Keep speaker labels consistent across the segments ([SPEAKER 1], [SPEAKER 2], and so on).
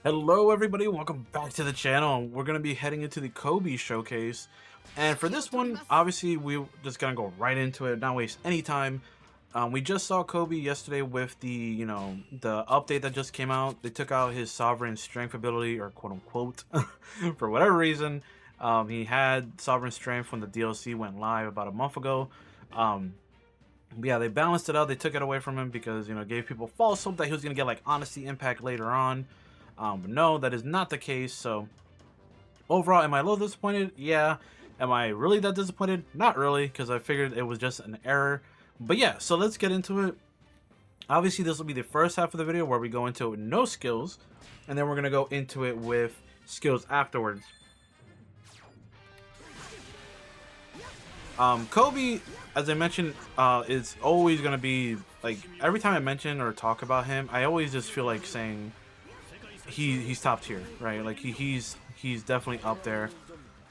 [SPEAKER 1] Hello everybody, welcome back to the channel. We're going to be heading into the Koby showcase. And for this one, obviously we're just going to go right into it, not waste any time. We just saw Koby yesterday with the, the update that just came out. They took out his Sovereign Strength ability, or quote unquote, for whatever reason. He had Sovereign Strength when the DLC went live about a month ago. Yeah, they balanced it out. They took it away from him because, gave people false hope that he was going to get like Honesty Impact later on. But no, that is not the case. So overall, am I a little disappointed? Yeah. Am I really that disappointed? Not really, because I figured it was just an error. But yeah, so let's get into it. Obviously, this will be the first half of the video where we go into it with no skills, and then we're going to go into it with skills afterwards. Koby, as I mentioned, is always going to be, like, every time I mention or talk about him, I always just feel like saying he's top tier, right? Like, he's definitely up there.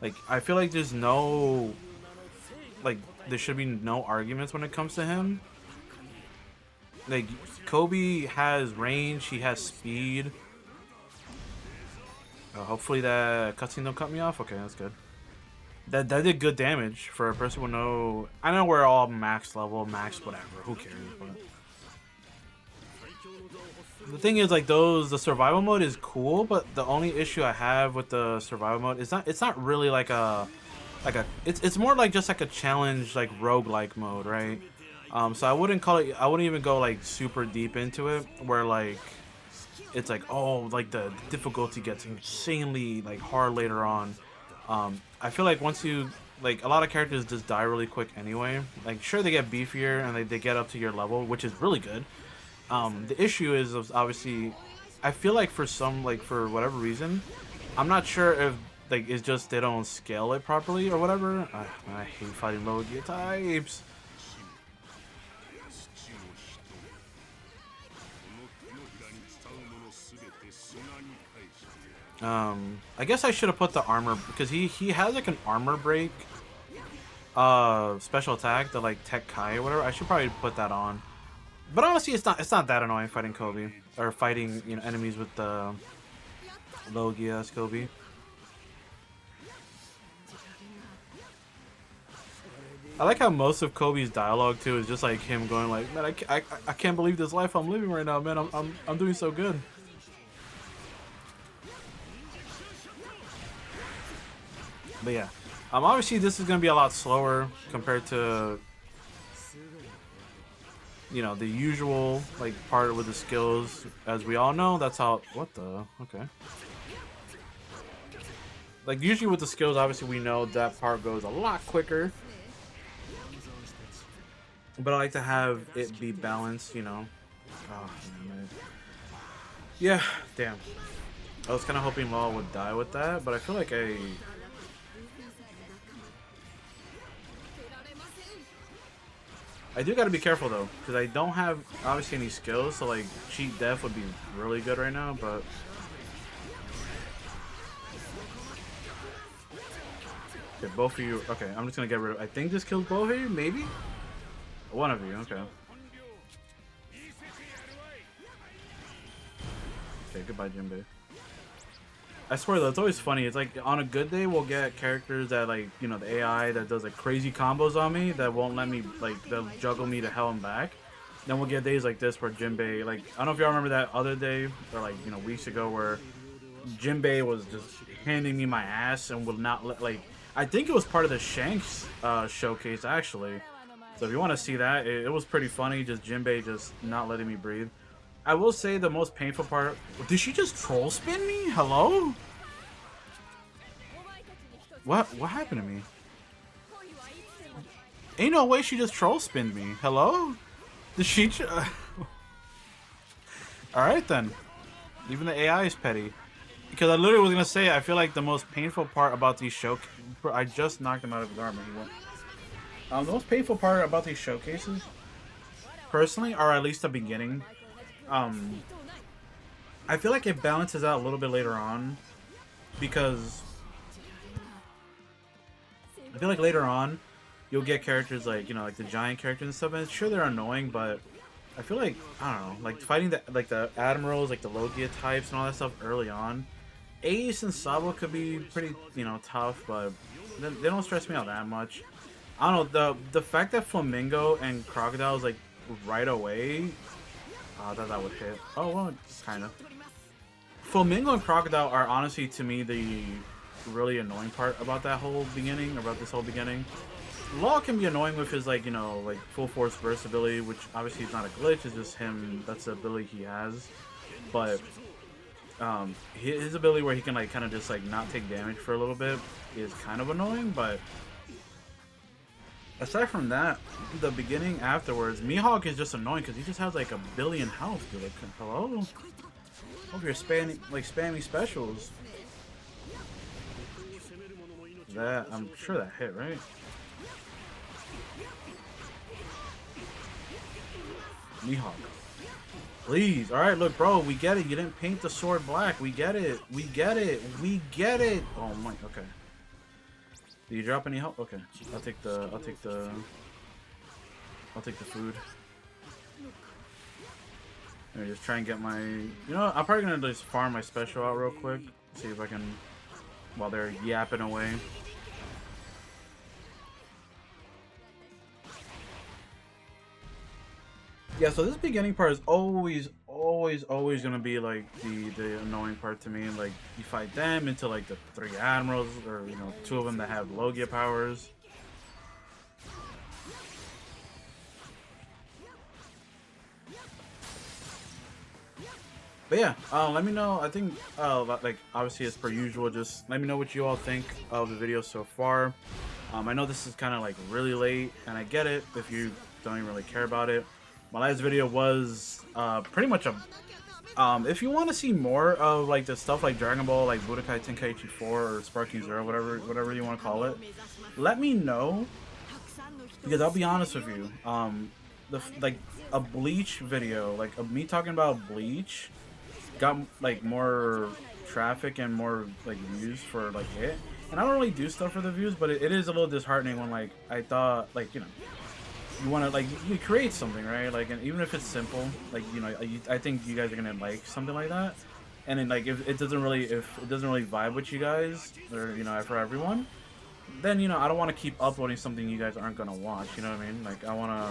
[SPEAKER 1] Like, I feel like there's no, like, there should be no arguments when it comes to him. Like, Koby has range, he has speed. Hopefully that cutscene don't cut me off. Okay, that's good. That did good damage for a person with no... I know we're all max level, max whatever, who cares, but... The thing is, like, the survival mode is cool, but the only issue I have with the survival mode is it's not really like it's more like just like a challenge, like roguelike mode, right? So I wouldn't even go like super deep into it where like it's like, oh, like the difficulty gets insanely like hard later on. I feel like once you, like, a lot of characters just die really quick anyway. Like, sure, they get beefier and they get up to your level, which is really good. The issue is obviously, I feel like for whatever reason, I'm not sure if like it's just they don't scale it properly or whatever. I hate fighting low gear types. I guess I should have put the armor, because he has like an armor break special attack, the like Tech Kai or whatever. I should probably put that on. But honestly, it's not that annoying fighting Koby, or fighting, enemies with the Logia as Koby. I like how most of Koby's dialogue too is just like him going like, man, I can't believe this life I'm living right now, man. I'm doing so good. But yeah, obviously this is gonna be a lot slower compared to, the usual like part with the skills. As we all know, that's how. What the? Okay. Like, usually with the skills, obviously we know that part goes a lot quicker. But I like to have it be balanced, Oh, man. Yeah, damn. I was kind of hoping Law would die with that, but I feel like I do gotta be careful though, because I don't have obviously any skills, so like cheat death would be really good right now, but okay, both of you. Okay, I'm just gonna get rid of. I think this kills both of you, maybe one of you. Okay. Okay, goodbye, Jinbei. I swear though, it's always funny. It's like on a good day we'll get characters that, like, the AI that does like crazy combos on me that won't let me, like, they'll juggle me to hell and back. Then we'll get days like this where Jinbei, like, I don't know if y'all remember that other day or like, weeks ago where Jinbei was just handing me my ass and would not let, like, I think it was part of the Shanks showcase actually. So if you want to see that, it was pretty funny. Just Jinbei just not letting me breathe. I will say the most painful part... Did she just troll spin me? Hello? What happened to me? Ain't no way she just troll spinned me. Hello? Did she... Alright then. Even the AI is petty. Because I literally was going to say, I feel like the most painful part about these showcases... I just knocked him out of his armor. The most painful part about these showcases, personally, or at least the beginning... I feel like it balances out a little bit later on, because I feel like later on you'll get characters like, like the giant characters and stuff, and sure they're annoying, but I feel like, I don't know, like fighting the admirals, like the Logia types and all that stuff early on. Ace and Sabo could be pretty, you know, tough, but they don't stress me out that much. I don't know, the fact that Flamingo and Crocodile is like right away, I thought that would hit. Oh well, kind of. Flamingo and Crocodile are honestly to me the really annoying part about that whole beginning, about this whole beginning. Law can be annoying with his, like, you know, like full force burst ability, which obviously is not a glitch, it's just him, that's the ability he has. But his ability where he can like kind of just like not take damage for a little bit is kind of annoying, but aside from that, the beginning afterwards, Mihawk is just annoying because he just has like a billion health, dude. Like, hello? Hope you're spamming specials. That, I'm sure that hit, right? Mihawk. Please. Alright, look, bro, we get it. You didn't paint the sword black. We get it. We get it. We get it. Oh my, okay. Did you drop any help? Okay. I'll take the food. Let me just try and get my, you know, I'm probably gonna just farm my special out real quick. See if I can, while they're yapping away. Yeah, so this beginning part is always gonna be like the annoying part to me. Like, you fight them into like the 3 admirals, or you know, 2 of them that have Logia powers. But yeah, let me know. I think like obviously as per usual, just let me know what you all think of the video so far. I know this is kind of like really late, and I get it if you don't even really care about it. My last video was pretty much a if you want to see more of like the stuff like Dragon Ball, like Budokai Tenkaichi 4 or Sparking Zero, whatever you want to call it, let me know, because I'll be honest with you, like a Bleach video, like me talking about Bleach, got like more traffic and more like views for like it, and I don't really do stuff for the views, but it is a little disheartening when like I thought, like, you know, you want to like you create something, right? Like, and even if it's simple, like, you know, I think you guys are gonna like something like that. And then like if it doesn't really vibe with you guys, or you know, for everyone, then you know, I don't want to keep uploading something you guys aren't gonna watch. You know what I mean? Like, I want to,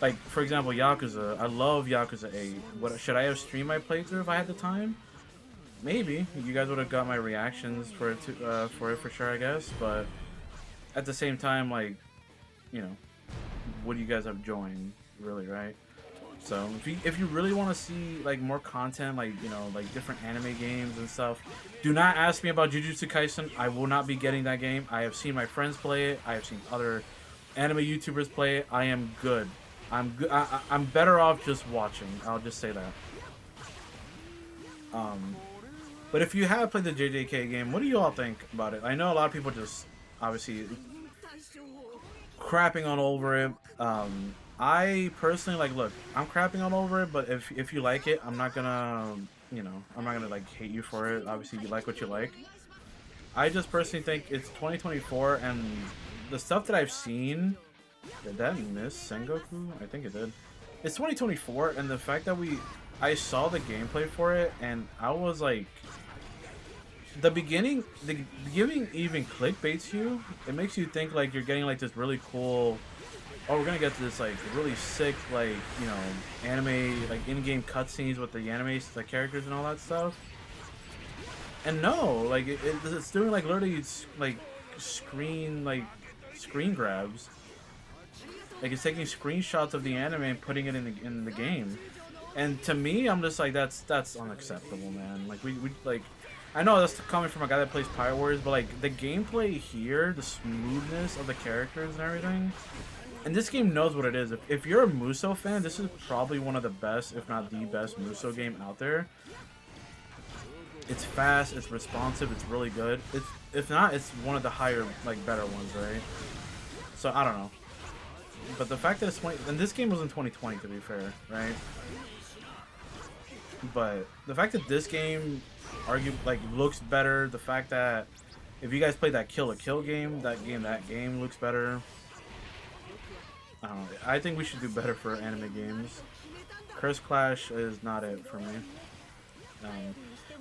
[SPEAKER 1] like, for example, Yakuza. I love Yakuza 8. What should I have streamed my playthrough if I had the time? Maybe you guys would have got my reactions for it for sure, I guess. But at the same time, like, you know, would you guys have joined, really, right? So if you really want to see like more content, like, you know, like different anime games and stuff, do not ask me about Jujutsu Kaisen. I will not be getting that game. I have seen my friends play it. I have seen other anime YouTubers play it. I am good. I'm good. I'm better off just watching. I'll just say that. But if you have played the JJK game, what do you all think about it? I know a lot of people just obviously crapping on over it. I personally, like, look, I'm crapping on over it, but if you like it, I'm not gonna, you know, I'm not gonna like hate you for it. Obviously, you like what you like. I just personally think it's 2024, and the stuff that I've seen, did that miss Sengoku? I think it did. It's 2024, and the fact that I saw the gameplay for it, and I was like, the beginning even clickbaits you. It makes you think like you're getting like this really cool, oh, we're gonna get to this like really sick, like, you know, anime, like in-game cutscenes with the anime, the characters and all that stuff. And no, like it's doing like literally like screen grabs. Like, it's taking screenshots of the anime and putting it in the game. And to me, I'm just like, that's unacceptable, man. Like, we like, I know that's coming from a guy that plays Pirate Warriors, but like the gameplay here, the smoothness of the characters and everything, and this game knows what it is. If you're a Muso fan, this is probably one of the best, if not the best, Muso game out there. It's fast, it's responsive, it's really good. If not, it's one of the higher, like, better ones, right? So I don't know. But the fact that it's and this game was in 2020, to be fair, right? But the fact that this game looks better, the fact that if you guys played that Kill la Kill game, that game looks better. I don't know. I think we should do better for anime games. Curse Clash is not it for me. Um,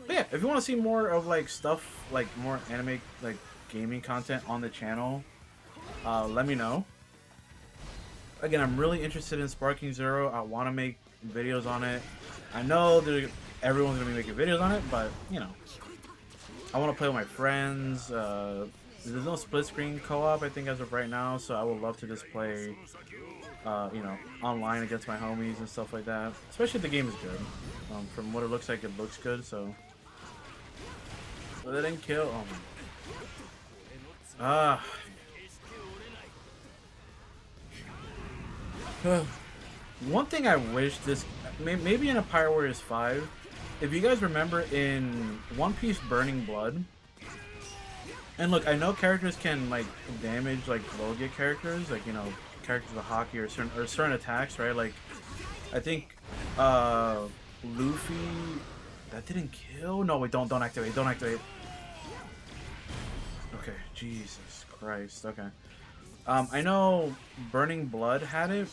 [SPEAKER 1] but yeah, if you want to see more of like stuff, like more anime, like gaming content on the channel, let me know. Again, I'm really interested in Sparking Zero. I want to make videos on it. I know everyone's gonna be making videos on it, but you know, I want to play with my friends. There's no split screen co-op, I think, as of right now, so I would love to just play, you know, online against my homies and stuff like that. Especially if the game is good. From what it looks like, it looks good, so. But they didn't kill. Oh my. One thing I wish this, maybe in a Pirate Warriors 5, if you guys remember in One Piece Burning Blood, and look, I know characters can like damage like Logia characters, like, you know, characters with hockey or certain attacks, right? Like, I think Luffy, that didn't kill. No, wait, don't activate, don't activate. Okay, Jesus Christ. Okay, I know Burning Blood had it,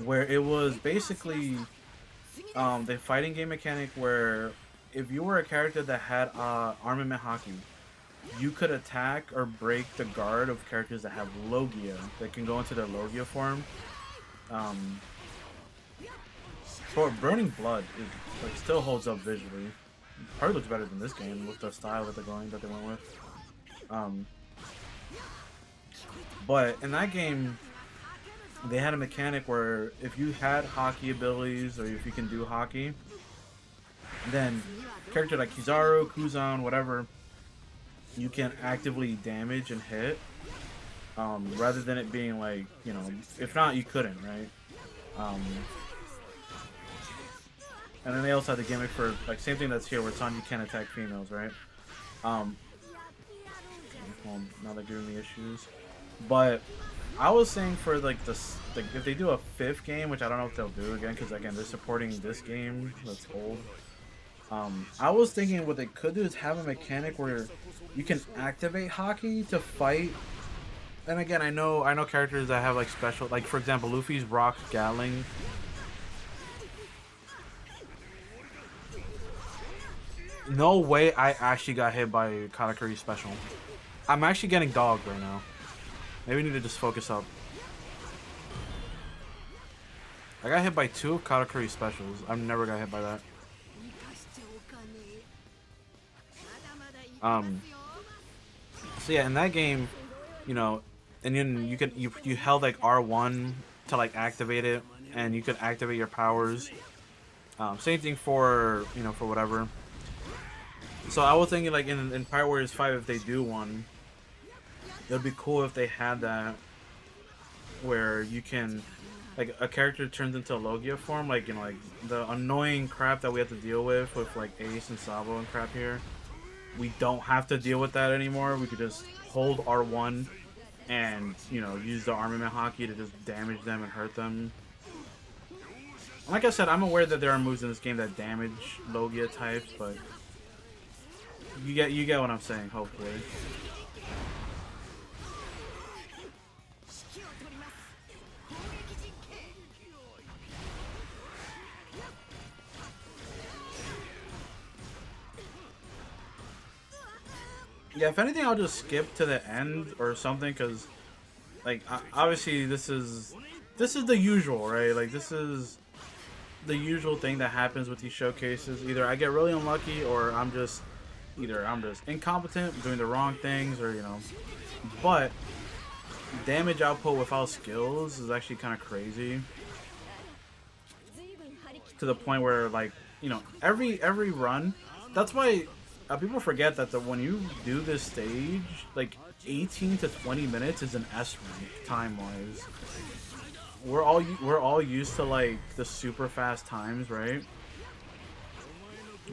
[SPEAKER 1] where it was basically the fighting game mechanic where if you were a character that had armament hockey, you could attack or break the guard of characters that have Logia, that can go into their Logia form. For Burning Blood, it like still holds up visually. Probably looks better than this game with the style that they went with. But in that game, they had a mechanic where if you had hockey abilities, or if you can do hockey, then character like Kizaru, Kuzan, whatever, you can actively damage and hit, rather than it being like, you know, if not, you couldn't, right? And then they also had the gimmick for, like, same thing that's here, where it's on you can't attack females, right? Well, now they're giving me issues. But I was saying for, like, if they do a 5th game, which I don't know if they'll do again, because, again, they're supporting this game that's old. I was thinking what they could do is have a mechanic where you can activate hockey to fight. And again, I know characters that have, like, special, like, for example, Luffy's Rock Gatling. No way I actually got hit by Katakuri's special. I'm actually getting dogged right now. Maybe we need to just focus up. I got hit by 2 of Katakuri's specials. I've never got hit by that. So yeah, in that game, you know, and then you held like R1 to like activate it, and you could activate your powers. Same thing for, you know, for whatever. So I was thinking, like, in Pirate Warriors 5, if they do one, it would be cool if they had that, where you can, like, a character turns into a Logia form, like, you know, like the annoying crap that we have to deal with like Ace and Sabo and crap here. We don't have to deal with that anymore. We could just hold R1 and, you know, use the armament hockey to just damage them and hurt them. Like I said, I'm aware that there are moves in this game that damage Logia types, but you get what I'm saying, hopefully. Yeah, if anything, I'll just skip to the end or something, because, like, obviously this is the usual, right? Like, this is the usual thing that happens with these showcases. Either I get really unlucky, or I'm just incompetent, doing the wrong things, or, you know. But damage output without skills is actually kind of crazy, to the point where, like, you know, every run. That's why people forget that when you do this stage, like 18 to 20 minutes is an S rank time wise. We're all used to like the super fast times, right?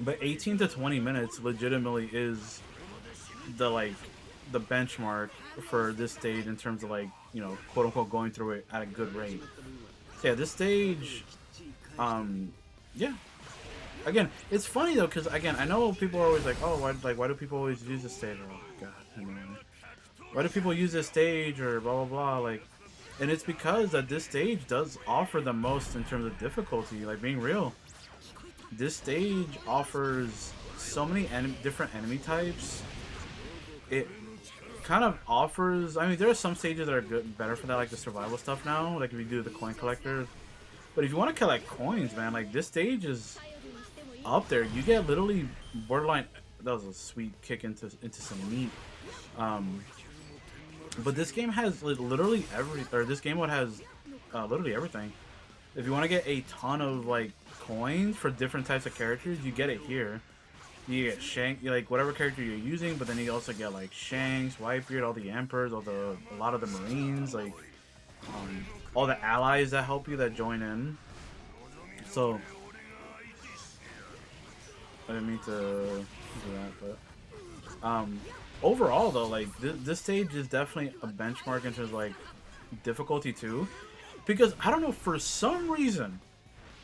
[SPEAKER 1] But 18 to 20 minutes legitimately is the benchmark for this stage in terms of, like, you know, quote unquote going through it at a good rate. So yeah, this stage, yeah. Again, it's funny though, because again, I know people are always like, oh, why do people always use this stage? Oh god, anyway. Why do people use this stage, or blah blah blah? Like, And it's because that this stage does offer the most in terms of difficulty, like being real. This stage offers so many different enemy types. It kind of offers, I mean, there are some stages that are better for that, like the survival stuff now, like if you do the coin collector. But if you want to collect coins, man, like this stage is up there. You get literally borderline, that was a sweet kick into some meat. But this game has literally this game mode has literally everything. If you want to get a ton of like coins for different types of characters, you get it here. You get Shanks, like whatever character you're using, but then you also get like Shanks, Whitebeard, all the Emperors, a lot of the Marines, like all the allies that help you that join in. So I didn't mean to do that, but overall though, like this stage is definitely a benchmark in terms of like difficulty too, because I don't know, for some reason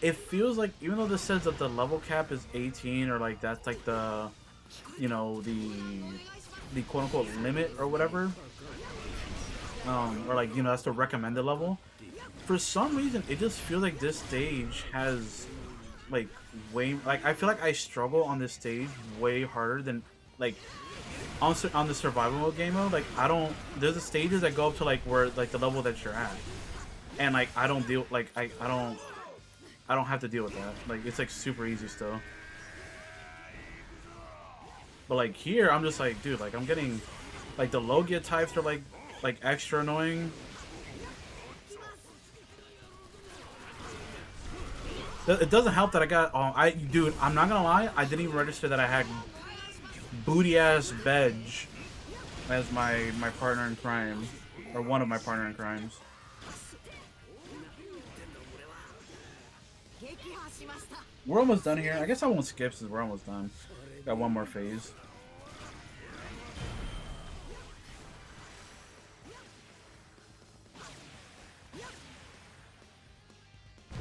[SPEAKER 1] it feels like, even though this says that the level cap is 18, or like that's like the, you know, the quote unquote limit or whatever, or like, you know, that's the recommended level. For some reason it just feels like this stage has like way, like I feel like I struggle on this stage way harder than like on the survival mode game mode. Like I don't, there's the stages that go up to like where like the level that you're at, and like I don't deal, like I don't have to deal with that. Like it's like super easy still. But like here I'm just like, dude, like I'm getting like the Logia types are like extra annoying. It doesn't help that I got dude, I'm not gonna lie, I didn't even register that I had booty ass Bedge as my partner in crime, or one of my partner in crimes. We're almost done here. I guess I won't skip since we're almost done. Got one more phase.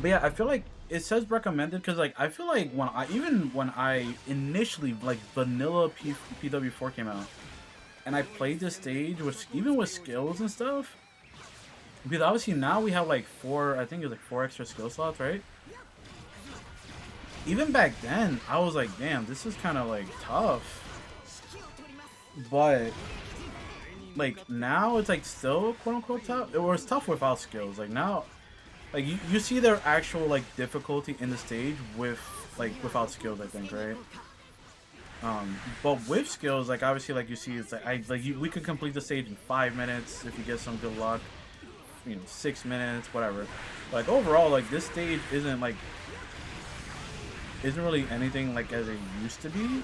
[SPEAKER 1] But yeah, I feel like it says recommended because like I feel like when I initially, like vanilla PW4 came out and I played this stage with even with skills and stuff, because obviously now we have like I think it was like 4 extra skill slots, right? Even back then, I was like, damn, this is kind of like tough. But like now it's like still quote unquote tough. It was tough without skills. Like now, like you see their actual like difficulty in the stage with like without skills, I think, right? But with skills, like obviously, like you see, it's like we could complete the stage in 5 minutes if you get some good luck. You know, 6 minutes, whatever. Like overall, like this stage isn't really anything like as it used to be.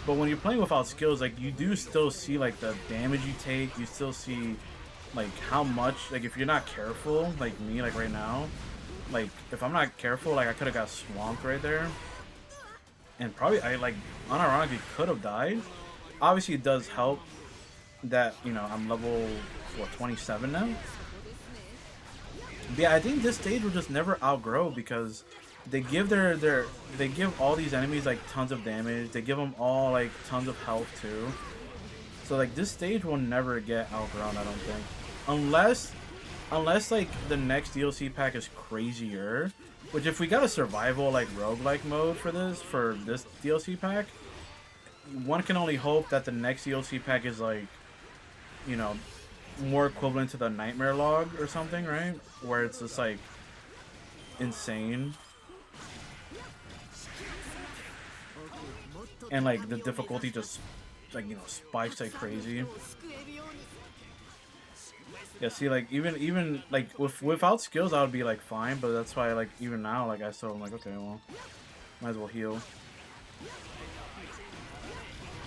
[SPEAKER 1] But when you're playing without skills, like you do still see like the damage you take. You still see like how much, like if you're not careful, like me, like right now, like if I'm not careful, like I could have got swamped right there, and probably I like unironically could have died. Obviously it does help that, you know, I'm level 27 now. But yeah, I think this stage will just never outgrow because they give they give all these enemies like tons of damage. They give them all like tons of health too. So like this stage will never get outgrown, I don't think, unless like the next DLC pack is crazier. Which if we got a survival like roguelike mode for this DLC pack, one can only hope that the next DLC pack is like, you know, more equivalent to the Nightmare Log or something, right? Where it's just like insane. And like the difficulty just like, you know, spikes like crazy. Yeah, see, like even like without skills I would be like fine, but that's why like even now like I still am like, okay, well, might as well heal.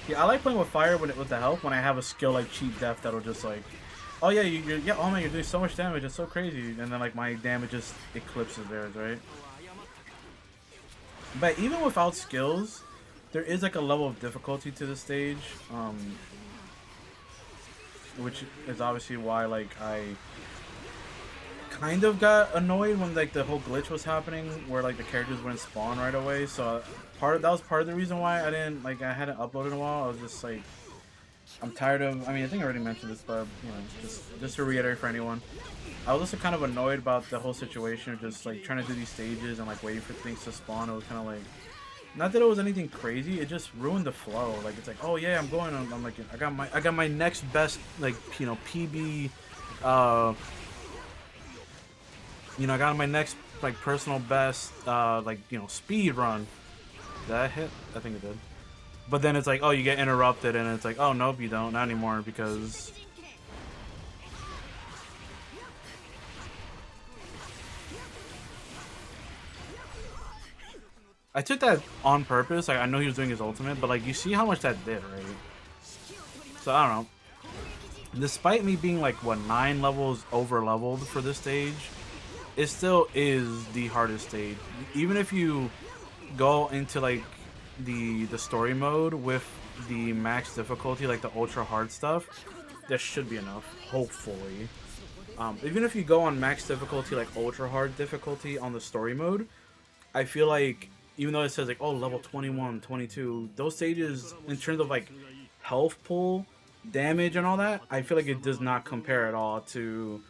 [SPEAKER 1] Yeah, I like playing with fire with the health when I have a skill like Cheat Death that'll just like, oh yeah, yeah, oh man, you're doing so much damage, it's so crazy, and then like my damage just eclipses theirs, right? But even without skills, there is like a level of difficulty to the stage, which is obviously why like I kind of got annoyed when like the whole glitch was happening, where like the characters wouldn't spawn right away. So that was part of the reason why I hadn't uploaded in a while. I was just like, I'm tired of. I mean, I think I already mentioned this, but you know, just to reiterate for anyone, I was also kind of annoyed about the whole situation of just like trying to do these stages and like waiting for things to spawn. It was kind of like, not that it was anything crazy, it just ruined the flow. Like it's like, oh yeah, I'm going. I'm like, I got my next best like you know PB, you know, I got my next like personal best like you know speed run. Did that hit? I think it did. But then it's like, oh, you get interrupted, and it's like, oh nope, you don't, not anymore because. I took that on purpose. Like, I know he was doing his ultimate, but like you see how much that did, right? So I don't know. Despite me being like what 9 levels over leveled for this stage, it still is the hardest stage. Even if you go into like the story mode with the max difficulty, like the ultra hard stuff, that should be enough. Hopefully, even if you go on max difficulty, like ultra hard difficulty on the story mode, I feel like even though it says like, oh, level 21, 22, those stages in terms of like health pull, damage, and all that, I feel like it does not compare at all to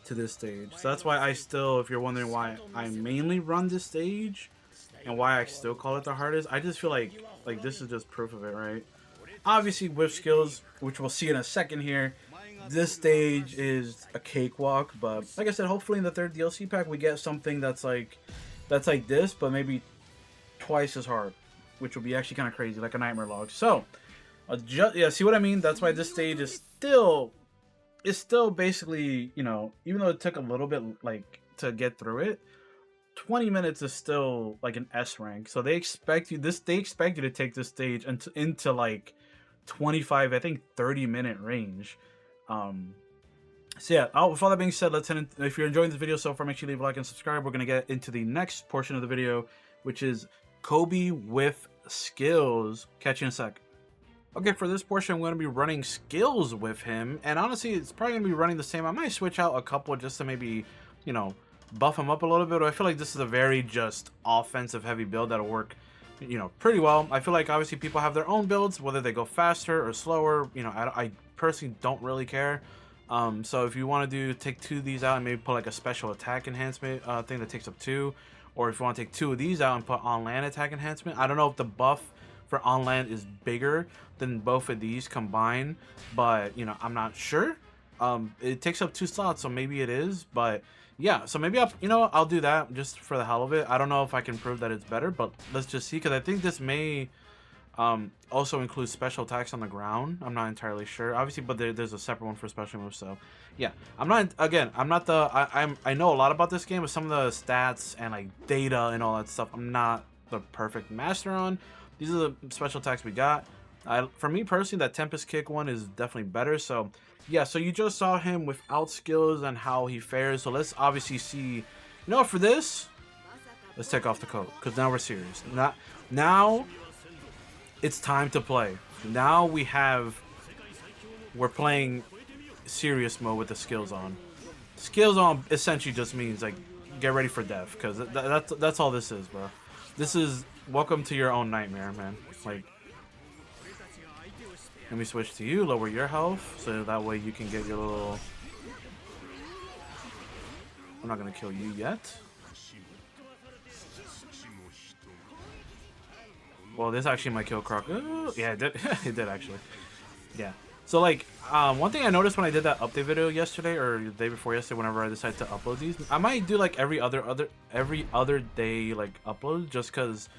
[SPEAKER 1] this stage. So that's why I still, if you're wondering why I mainly run this stage and why I still call it the hardest, I just feel like this is just proof of it, right? Obviously with skills, which we'll see in a second here, this stage is a cakewalk, but like I said, hopefully in the 3rd DLC pack we get something that's like this, but maybe twice as hard, which will be actually kind of crazy, like a nightmare log. So yeah, see what I mean? That's why this stage is still basically, you know, even though it took a little bit like to get through it, 20 minutes is still like an S rank. So they expect you to take this stage into like 25, I think 30-minute range. So yeah, with all that being said, let's head in. If you're enjoying this video so far, make sure you leave a like and subscribe. We're gonna get into the next portion of the video, which is Koby with skills. Catch you in a sec. Okay, for this portion, I'm going to be running skills with him, and honestly, it's probably going to be running the same. I might switch out a couple just to maybe, you know, buff him up a little bit, but I feel like this is a very just offensive heavy build that'll work, you know, pretty well. I feel like obviously people have their own builds, whether they go faster or slower, you know, I personally don't really care. So if you want to take 2 of these out and maybe put like a special attack enhancement thing that takes up 2, or if you want to take 2 of these out and put on land attack enhancement, I don't know if the buff for on land is bigger than both of these combined, but you know, I'm not sure. It takes up 2 slots, so maybe it is, but yeah, so maybe I'll do that just for the hell of it. I don't know if I can prove that it's better, but let's just see, because I think this may also include special attacks on the ground. I'm not entirely sure, obviously, but there's a separate one for special moves. So yeah, I know a lot about this game, but some of the stats and like data and all that stuff, I'm not the perfect master on. These are the special attacks we got. For me personally, that Tempest Kick one is definitely better. So yeah, so you just saw him without skills and how he fares. So let's obviously see, you know what, for this, let's take off the coat, because now we're serious. Now it's time to play. Now we're playing serious mode with the skills on. Skills on essentially just means like get ready for death, because that's all this is, bro. This is welcome to your own nightmare, man. Like, let me switch to you, lower your health, so that way you can get your little... I'm not gonna kill you yet. Well, this actually might kill Croc. Ooh, yeah, it did. It did actually. Yeah. So like, one thing I noticed when I did that update video yesterday or the day before yesterday, whenever I decided to upload these, I might do like every other day like upload, just cause,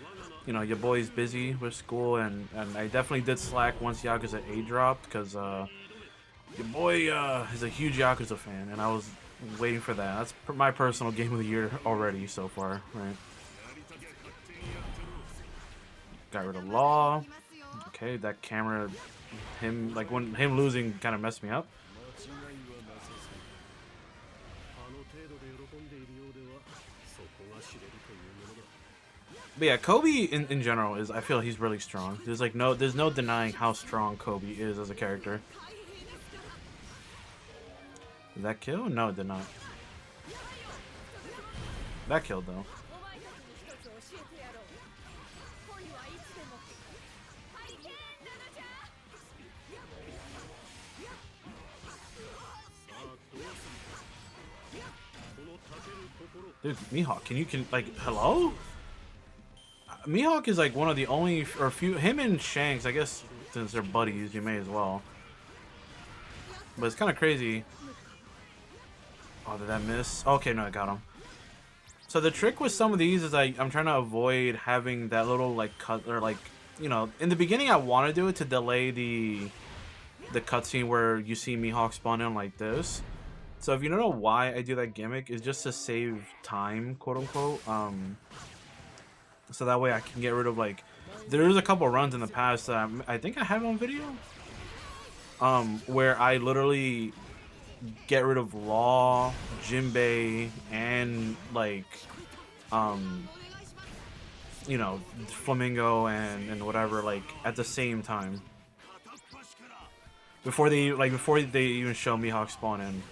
[SPEAKER 1] you know, your boy's busy with school, and I definitely did slack once Yakuza 8 dropped, cause your boy is a huge Yakuza fan, and I was waiting for that. That's my personal game of the year already so far, right? Got rid of Law. Okay, that camera, him losing kind of messed me up. But yeah, Koby in general is, I feel he's really strong. There's no denying how strong Koby is as a character. Did that kill? No, it did not. That killed though. Dude, Mihawk, like, hello? Mihawk is like one of the only, or few, him and Shanks, I guess, since they're buddies, you may as well. But it's kind of crazy. Oh, did that miss? Okay, no, I got him. So the trick with some of these is I'm trying to avoid having that little like cut, or like, you know, in the beginning I want to do it to delay the cutscene where you see Mihawk spawn in like this. So if you don't know why I do that gimmick, is just to save time, quote unquote. So that way I can get rid of, like, there's a couple runs in the past that I think I have on video, where I literally get rid of Law, Jinbei, and like, you know, Flamingo and whatever, like, at the same time before they even show Mihawk spawn in.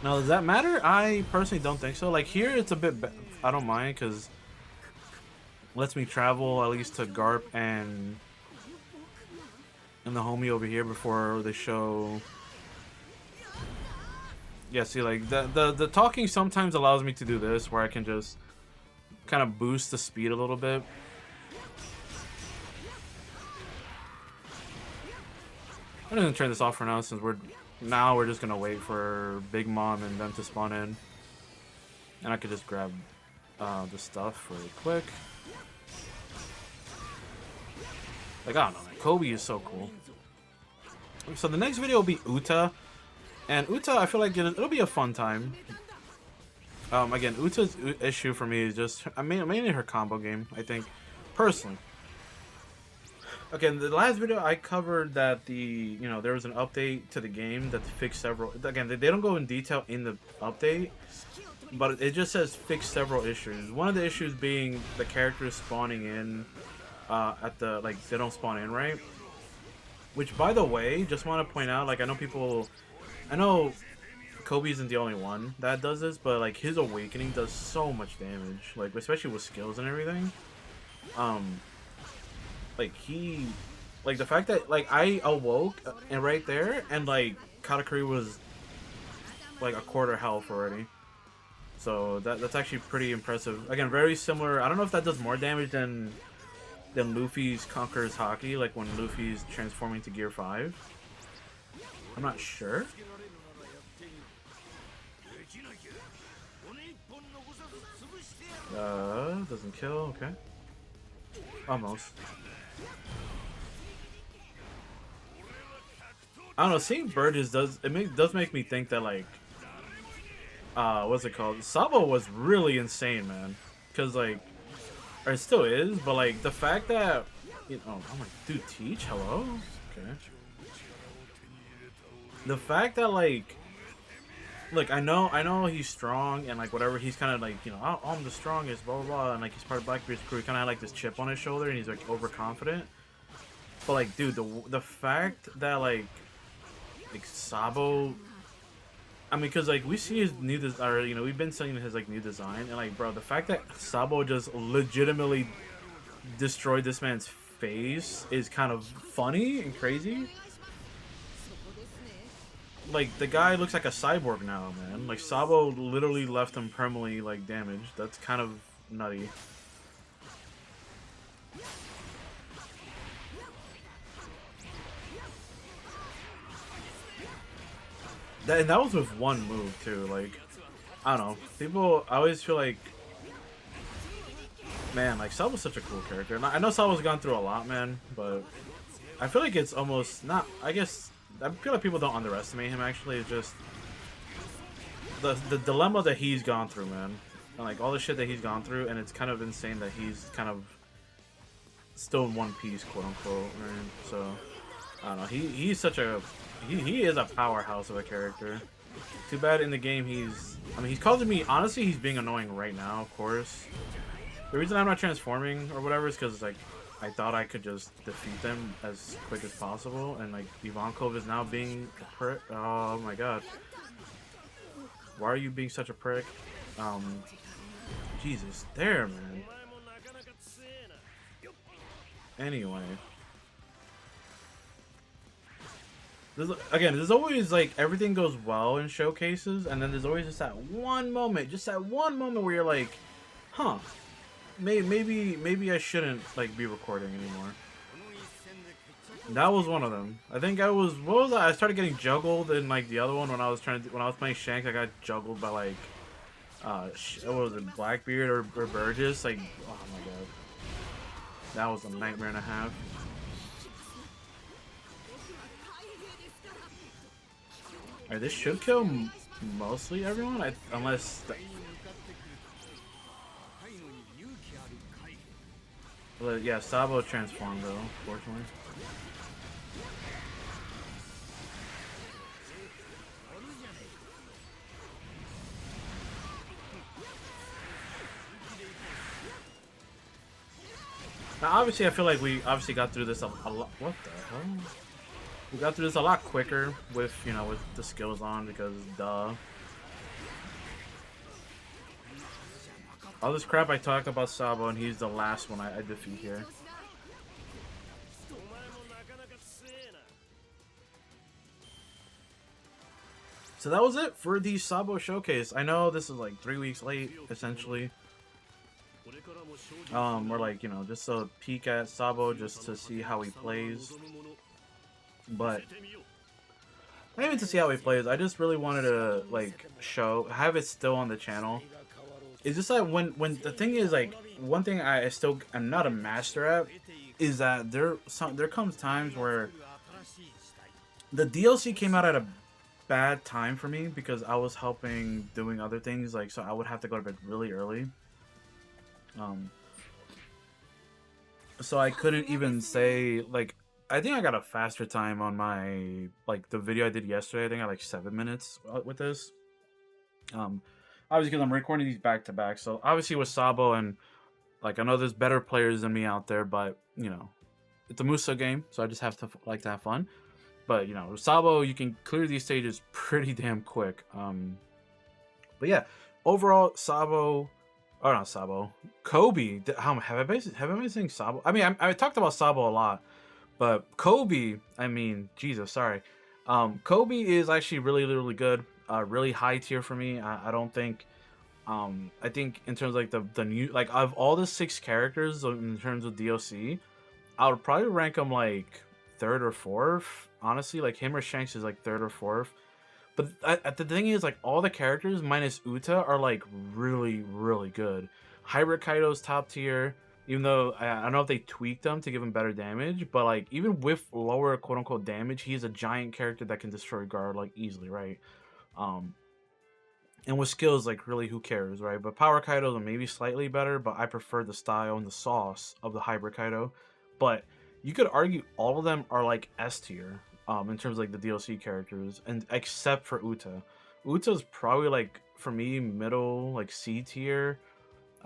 [SPEAKER 1] Now, does that matter? I personally don't think so. Like, here it's a bit I don't mind, because it lets me travel at least to Garp and the homie over here before they show. Yeah, see, like, the talking sometimes allows me to do this, where I can just kind of boost the speed a little bit. I'm gonna turn this off for now, since we're just gonna wait for Big Mom and them to spawn in, and I could just grab the stuff really quick. Like, I don't know, man. Koby is so cool. So the next video will be Uta, and Uta, I feel like it'll be a fun time. Again, Uta's issue for me is just mainly her combo game, I think, personally. Okay, in the last video I covered that there was an update to the game that fixed several. Again, they don't go in detail in the update, but it just says fix several issues. One of the issues being the characters spawning in at the, like, they don't spawn in right. Which, by the way, just want to point out, like, I know Koby isn't the only one that does this, but like his awakening does so much damage, like especially with skills and everything. Like the fact that, like, I awoke and right there, and like Katakuri was like a quarter health already. So that's actually pretty impressive. Again, very similar. I don't know if that does more damage than Luffy's Conqueror's Haki, like when Luffy's transforming to Gear 5. I'm not sure. Doesn't kill, okay. Almost. I don't know, seeing Burgess does make me think that, like, what's it called? Sabo was really insane, man. Cause like, or it still is, but like the fact that, you know, I'm like, dude, Teach, hello? Okay. The fact that, like, look, I know he's strong and like whatever, he's kind of like, you know, oh, I'm the strongest, blah blah blah, and like he's part of Blackbeard's crew. He kind of had like this chip on his shoulder, and he's like overconfident. But like, dude, the fact that like Sabo, I mean, because like we see his new or you know, we've been seeing his like new design, and like, bro, the fact that Sabo just legitimately destroyed this man's face is kind of funny and crazy. Like, the guy looks like a cyborg now, man. Like, Sabo literally left him permanently, like, damaged. That's kind of nutty. And that was with one move, too. Like, I don't know. People, I always feel like, man, like, Sabo's such a cool character. And I know Sabo's gone through a lot, man, but I feel like it's almost not, I guess, I feel like people don't underestimate him, actually. It's just the dilemma that he's gone through, man. And like all the shit that he's gone through, and it's kind of insane that he's kind of still in one piece, quote unquote, right? So I don't know, he's such a he is a powerhouse of a character. Too bad in the game he's causing me, honestly, he's being annoying right now, of course. The reason I'm not transforming or whatever is because, like, I thought I could just defeat them as quick as possible, and like Ivankov is now being a prick. Oh my god. Why are you being such a prick? Jesus, there, man. Anyway. There's always like everything goes well in showcases, and then there's always just that one moment where you're like, huh, maybe I shouldn't like be recording anymore. That was one of them. I think I was, what was that? I started getting juggled in like the other one when I was when I was playing Shanks. I got juggled by like what was it, Blackbeard or Burgess? Like, oh my god, that was a nightmare and a half. Alright, this should kill mostly everyone, unless. Well, yeah, Sabo transformed though, fortunately. Now, obviously, I feel like we obviously got through this a lot. What the hell? We got through this a lot quicker with, you know, with the skills on because duh. All this crap I talked about Sabo, and he's the last one I defeat here. So that was it for the Sabo showcase. I know this is like 3 weeks late, essentially. We're like, you know, just a peek at Sabo just to see how he plays. But not even to see how he plays, I just really wanted to like have it still on the channel. It's just that when the thing is like, one thing I still am not a master at is that there comes times where the DLC came out at a bad time for me because I was helping doing other things, like, so I would have to go to bed really early. So I couldn't even say, like, I think I got a faster time on my, like, the video I did yesterday. I think I got like 7 minutes with this. Obviously because I'm recording these back to back, so obviously with Sabo, and like, I know there's better players than me out there, but you know, it's a Musa game, so I just have to like to have fun. But you know, with Sabo, you can clear these stages pretty damn quick. But yeah, overall, Sabo, or not Sabo, Koby. Have I been saying Sabo? I mean, I talked about Sabo a lot, but Koby, I mean, Jesus, sorry. Koby is actually really good. Really high tier for me. I don't think. I think in terms of like the new, like, of all the 6 characters in terms of DLC, I would probably rank him like 3rd or 4th. Honestly, like him or Shanks is like 3rd or 4th. But the thing is, like, all the characters minus Uta are like really good. Hybrid Kaido's top tier, even though I don't know if they tweaked them to give him better damage, but like even with lower quote unquote damage, he's a giant character that can destroy guard like easily, right? And with skills, like, really, who cares, right? But Power Kaidos are maybe slightly better, but I prefer the style and the sauce of the Hybrid Kaido. But you could argue all of them are like S tier, in terms of like the DLC characters, and except for Uta. Uta's probably like, for me, middle, like C tier.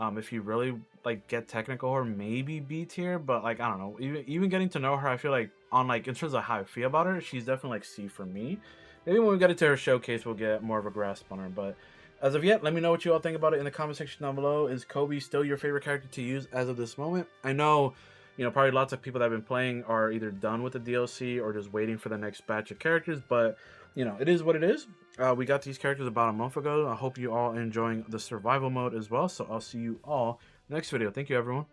[SPEAKER 1] If you really like get technical, or maybe B tier, but like, I don't know. Even getting to know her, I feel like, on like, in terms of how I feel about her, she's definitely like C for me. Maybe when we get into her showcase, we'll get more of a grasp on her. But as of yet, let me know what you all think about it in the comment section down below. Is Koby still your favorite character to use as of this moment? I know, you know, probably lots of people that have been playing are either done with the DLC or just waiting for the next batch of characters. But, you know, it is what it is. We got these characters about a month ago. I hope you all are enjoying the survival mode as well. So I'll see you all next video. Thank you, everyone.